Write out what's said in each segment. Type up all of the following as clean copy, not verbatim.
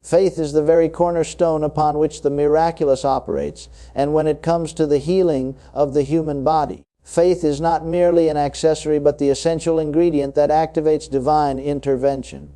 Faith is the very cornerstone upon which the miraculous operates, and when it comes to the healing of the human body, faith is not merely an accessory but the essential ingredient that activates divine intervention.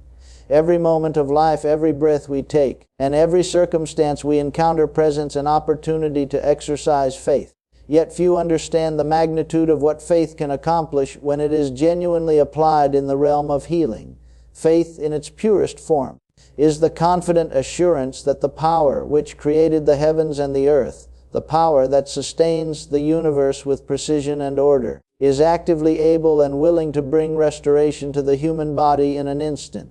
Every moment of life, every breath we take, and every circumstance we encounter presents an opportunity to exercise faith. Yet few understand the magnitude of what faith can accomplish when it is genuinely applied in the realm of healing. Faith, in its purest form, is the confident assurance that the power which created the heavens and the earth, the power that sustains the universe with precision and order, is actively able and willing to bring restoration to the human body in an instant.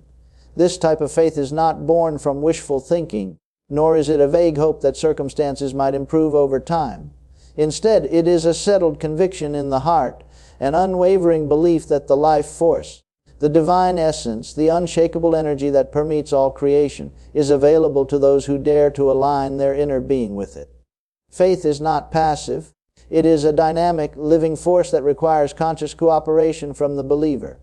This type of faith is not born from wishful thinking, nor is it a vague hope that circumstances might improve over time. Instead, it is a settled conviction in the heart, an unwavering belief that the life force, the divine essence, the unshakable energy that permeates all creation, is available to those who dare to align their inner being with it. Faith is not passive. It is a dynamic, living force that requires conscious cooperation from the believer.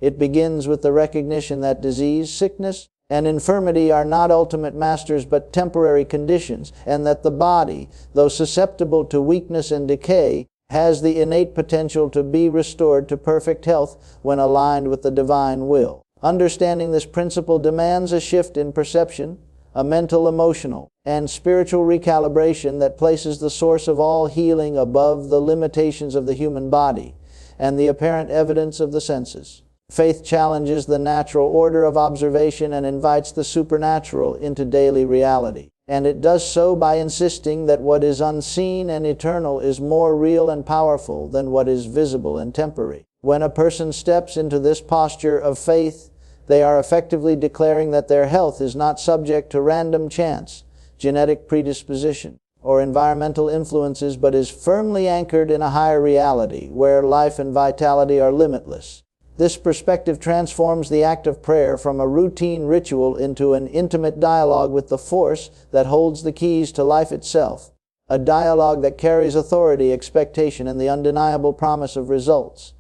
It begins with the recognition that disease, sickness, and infirmity are not ultimate masters but temporary conditions, and that the body, though susceptible to weakness and decay, has the innate potential to be restored to perfect health when aligned with the divine will. Understanding this principle demands a shift in perception, a mental, emotional, and spiritual recalibration that places the source of all healing above the limitations of the human body and the apparent evidence of the senses. Faith challenges the natural order of observation and invites the supernatural into daily reality. And it does so by insisting that what is unseen and eternal is more real and powerful than what is visible and temporary. When a person steps into this posture of faith, they are effectively declaring that their health is not subject to random chance, genetic predisposition, or environmental influences, but is firmly anchored in a higher reality where life and vitality are limitless. This perspective transforms the act of prayer from a routine ritual into an intimate dialogue with the force that holds the keys to life itself, a dialogue that carries authority, expectation, and the undeniable promise of results.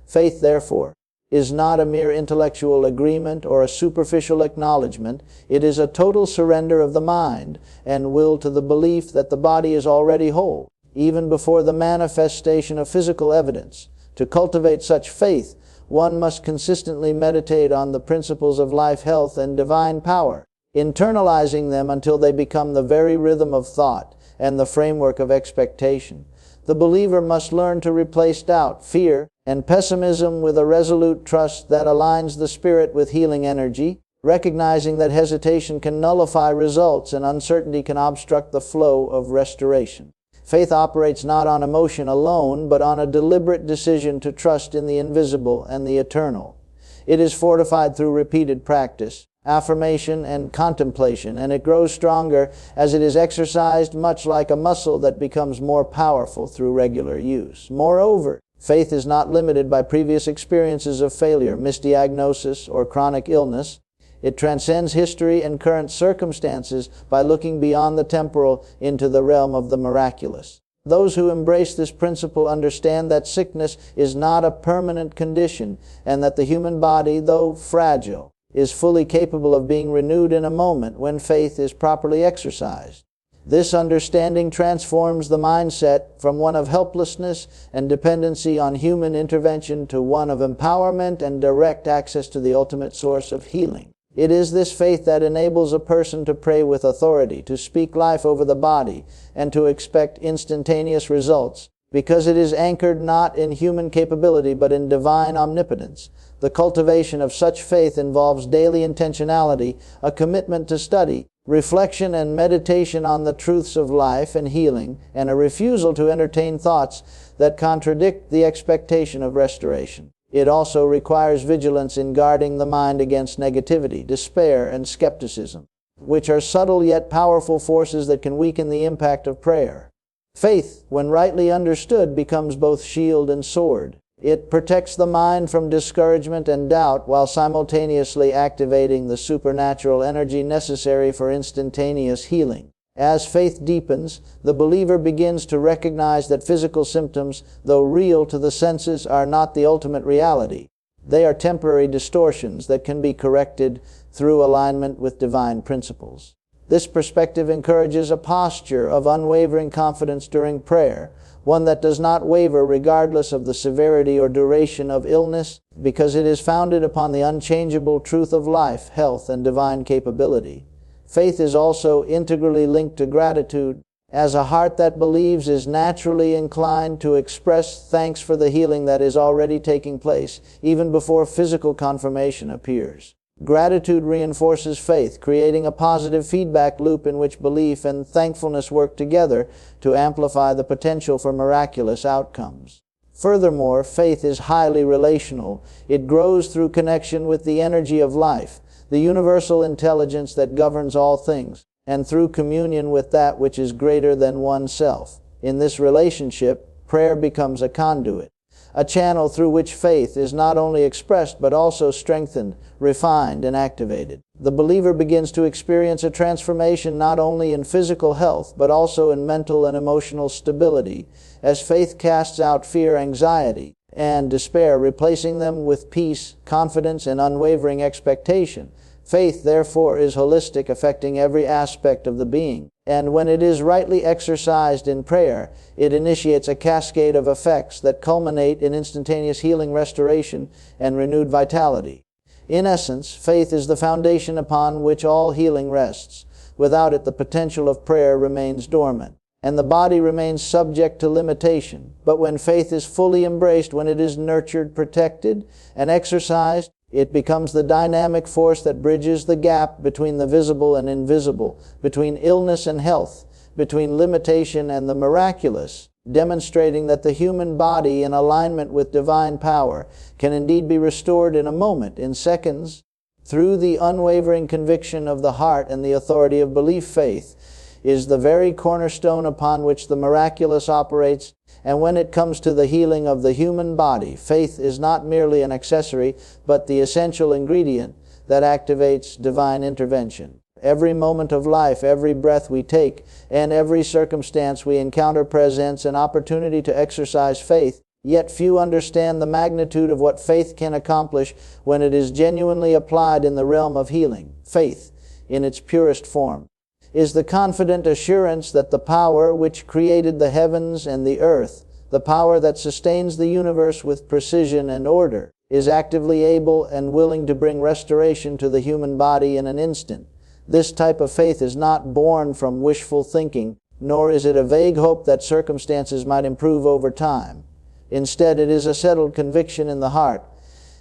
Faith, therefore, is not a mere intellectual agreement or a superficial acknowledgement. It is a total surrender of the mind and will to the belief that the body is already whole, even before the manifestation of physical evidence. To cultivate such faith, one must consistently meditate on the principles of life, health, and divine power, internalizing them until they become the very rhythm of thought and the framework of expectation. The believer must learn to replace doubt, fear, and pessimism with a resolute trust that aligns the spirit with healing energy, recognizing that hesitation can nullify results and uncertainty can obstruct the flow of restoration. Faith operates not on emotion alone, but on a deliberate decision to trust in the invisible and the eternal. It is fortified through repeated practice, affirmation, and contemplation, and it grows stronger as it is exercised, much like a muscle that becomes more powerful through regular use. Moreover, faith is not limited by previous experiences of failure, misdiagnosis, or chronic illness. It transcends history and current circumstances by looking beyond the temporal into the realm of the miraculous. Those who embrace this principle understand that sickness is not a permanent condition and that the human body, though fragile, is fully capable of being renewed in a moment when faith is properly exercised. This understanding transforms the mindset from one of helplessness and dependency on human intervention to one of empowerment and direct access to the ultimate source of healing. It is this faith that enables a person to pray with authority, to speak life over the body, and to expect instantaneous results, because it is anchored not in human capability but in divine omnipotence. The cultivation of such faith involves daily intentionality, a commitment to study, reflection, and meditation on the truths of life and healing, and a refusal to entertain thoughts that contradict the expectation of restoration. It also requires vigilance in guarding the mind against negativity, despair, and skepticism, which are subtle yet powerful forces that can weaken the impact of prayer. Faith, when rightly understood, becomes both shield and sword. It protects the mind from discouragement and doubt while simultaneously activating the supernatural energy necessary for instantaneous healing. As faith deepens, the believer begins to recognize that physical symptoms, though real to the senses, are not the ultimate reality. They are temporary distortions that can be corrected through alignment with divine principles. This perspective encourages a posture of unwavering confidence during prayer, one that does not waver regardless of the severity or duration of illness, because it is founded upon the unchangeable truth of life, health, and divine capability. Faith is also integrally linked to gratitude, as a heart that believes is naturally inclined to express thanks for the healing that is already taking place, even before physical confirmation appears. Gratitude reinforces faith, creating a positive feedback loop in which belief and thankfulness work together to amplify the potential for miraculous outcomes. Furthermore, faith is highly relational. It grows through connection with the energy of life, the universal intelligence that governs all things, and through communion with that which is greater than oneself. In this relationship, prayer becomes a conduit, a channel through which faith is not only expressed but also strengthened, refined, and activated. The believer begins to experience a transformation not only in physical health but also in mental and emotional stability, as faith casts out fear, anxiety, and despair, replacing them with peace, confidence, and unwavering expectation. Faith, therefore, is holistic, affecting every aspect of the being, and when it is rightly exercised in prayer, it initiates a cascade of effects that culminate in instantaneous healing, restoration, and renewed vitality. In essence, faith is the foundation upon which all healing rests. Without it, the potential of prayer remains dormant, and the body remains subject to limitation. But when faith is fully embraced, when it is nurtured, protected, and exercised, it becomes the dynamic force that bridges the gap between the visible and invisible, between illness and health, between limitation and the miraculous, demonstrating that the human body, in alignment with divine power, can indeed be restored in a moment, in seconds, through the unwavering conviction of the heart and the authority of belief. Faith is the very cornerstone upon which the miraculous operates, and when it comes to the healing of the human body, faith is not merely an accessory, but the essential ingredient that activates divine intervention. Every moment of life, every breath we take, and every circumstance we encounter presents an opportunity to exercise faith, yet few understand the magnitude of what faith can accomplish when it is genuinely applied in the realm of healing. Faith, in its purest form, is the confident assurance that the power which created the heavens and the earth, the power that sustains the universe with precision and order, is actively able and willing to bring restoration to the human body in an instant. This type of faith is not born from wishful thinking, nor is it a vague hope that circumstances might improve over time. Instead, it is a settled conviction in the heart,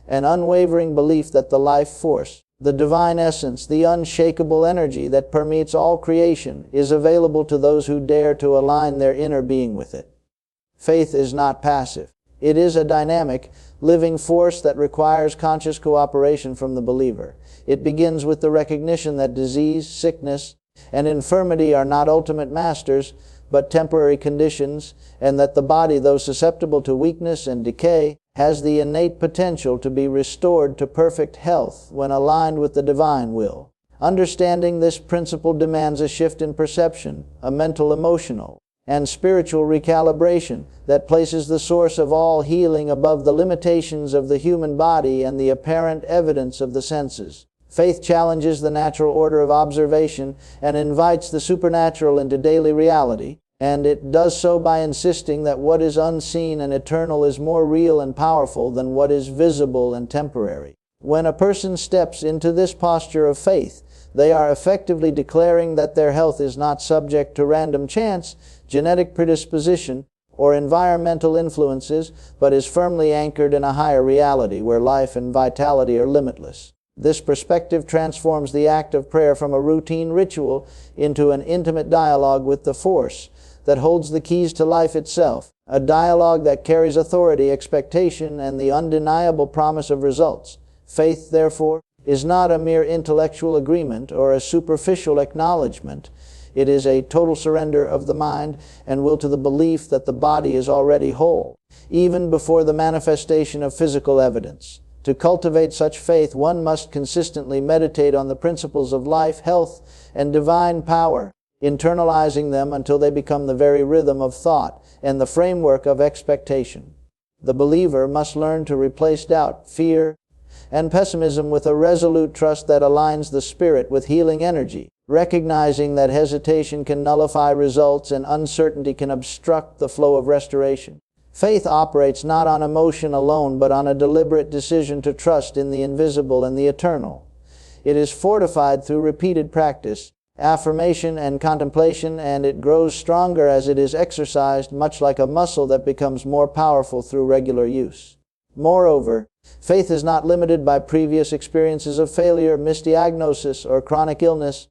an unwavering belief that the life force, the divine essence, the unshakable energy that permeates all creation, is available to those who dare to align their inner being with it. Faith is not passive. It is a dynamic, living force that requires conscious cooperation from the believer. It begins with the recognition that disease, sickness, and infirmity are not ultimate masters, but temporary conditions, and that the body, though susceptible to weakness and decay, has the innate potential to be restored to perfect health when aligned with the divine will. Understanding this principle demands a shift in perception, a mental, emotional, and spiritual recalibration that places the source of all healing above the limitations of the human body and the apparent evidence of the senses. Faith challenges the natural order of observation and invites the supernatural into daily reality, and it does so by insisting that what is unseen and eternal is more real and powerful than what is visible and temporary. When a person steps into this posture of faith, they are effectively declaring that their health is not subject to random chance, genetic predisposition, or environmental influences, but is firmly anchored in a higher reality where life and vitality are limitless. This perspective transforms the act of prayer from a routine ritual into an intimate dialogue with the force that holds the keys to life itself, a dialogue that carries authority, expectation, and the undeniable promise of results. Faith, therefore, is not a mere intellectual agreement or a superficial acknowledgement. It is a total surrender of the mind and will to the belief that the body is already whole, even before the manifestation of physical evidence. To cultivate such faith, one must consistently meditate on the principles of life, health, and divine power, internalizing them until they become the very rhythm of thought and the framework of expectation. The believer must learn to replace doubt, fear, and pessimism with a resolute trust that aligns the spirit with healing energy, recognizing that hesitation can nullify results and uncertainty can obstruct the flow of restoration. Faith operates not on emotion alone, but on a deliberate decision to trust in the invisible and the eternal. It is fortified through repeated practice, affirmation, and contemplation, and it grows stronger as it is exercised, much like a muscle that becomes more powerful through regular use. Moreover, faith is not limited by previous experiences of failure, misdiagnosis, or chronic illness.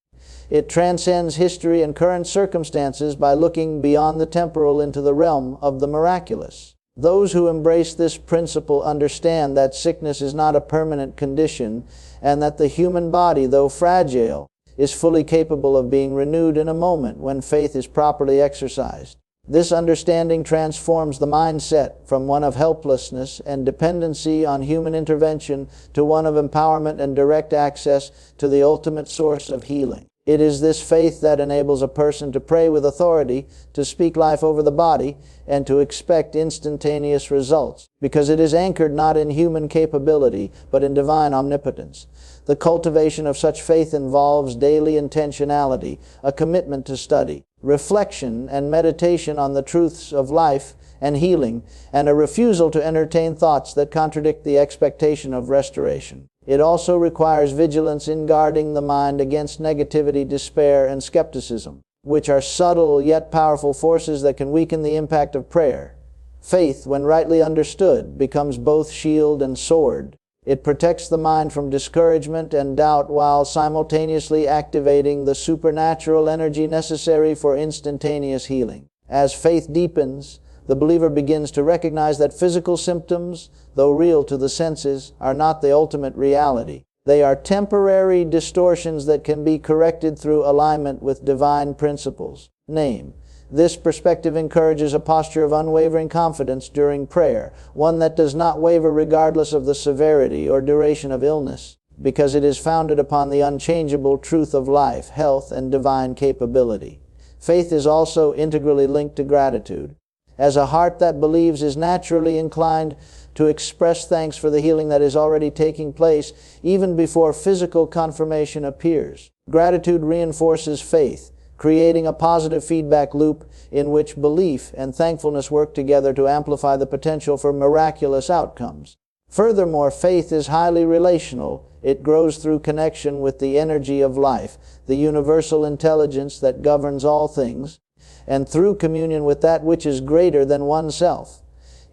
It transcends history and current circumstances by looking beyond the temporal into the realm of the miraculous. Those who embrace this principle understand that sickness is not a permanent condition, and that the human body, though fragile, is fully capable of being renewed in a moment when faith is properly exercised. This understanding transforms the mindset from one of helplessness and dependency on human intervention to one of empowerment and direct access to the ultimate source of healing. It is this faith that enables a person to pray with authority, to speak life over the body, and to expect instantaneous results, because it is anchored not in human capability, but in divine omnipotence. The cultivation of such faith involves daily intentionality, a commitment to study, reflection, and meditation on the truths of life and healing, and a refusal to entertain thoughts that contradict the expectation of restoration. It also requires vigilance in guarding the mind against negativity, despair, and skepticism, which are subtle yet powerful forces that can weaken the impact of prayer. Faith, when rightly understood, becomes both shield and sword. It protects the mind from discouragement and doubt while simultaneously activating the supernatural energy necessary for instantaneous healing. As faith deepens, the believer begins to recognize that physical symptoms, though real to the senses, are not the ultimate reality. They are temporary distortions that can be corrected through alignment with divine principles. This perspective encourages a posture of unwavering confidence during prayer, one that does not waver regardless of the severity or duration of illness, because it is founded upon the unchangeable truth of life, health, and divine capability. Faith is also integrally linked to gratitude, as a heart that believes is naturally inclined to express thanks for the healing that is already taking place, even before physical confirmation appears. Gratitude reinforces faith, creating a positive feedback loop in which belief and thankfulness work together to amplify the potential for miraculous outcomes. Furthermore, faith is highly relational. It grows through connection with the energy of life, the universal intelligence that governs all things, and through communion with that which is greater than oneself.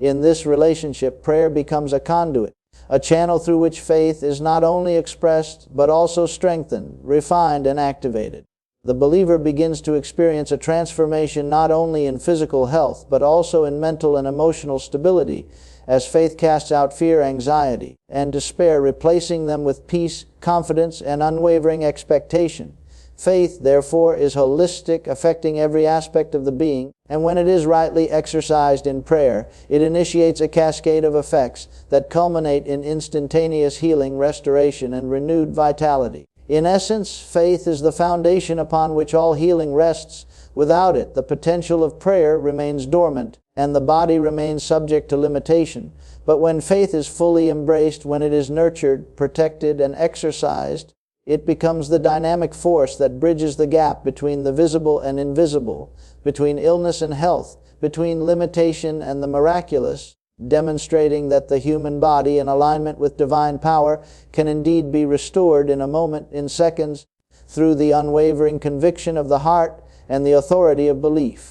In this relationship, prayer becomes a conduit, a channel through which faith is not only expressed, but also strengthened, refined, and activated. The believer begins to experience a transformation not only in physical health, but also in mental and emotional stability, as faith casts out fear, anxiety, and despair, replacing them with peace, confidence, and unwavering expectation. Faith, therefore, is holistic, affecting every aspect of the being, and when it is rightly exercised in prayer, it initiates a cascade of effects that culminate in instantaneous healing, restoration, and renewed vitality. In essence, faith is the foundation upon which all healing rests. Without it, the potential of prayer remains dormant, and the body remains subject to limitation. But when faith is fully embraced, when it is nurtured, protected, and exercised, it becomes the dynamic force that bridges the gap between the visible and invisible, between illness and health, between limitation and the miraculous, demonstrating that the human body, in alignment with divine power, can indeed be restored in a moment, in seconds, through the unwavering conviction of the heart and the authority of belief.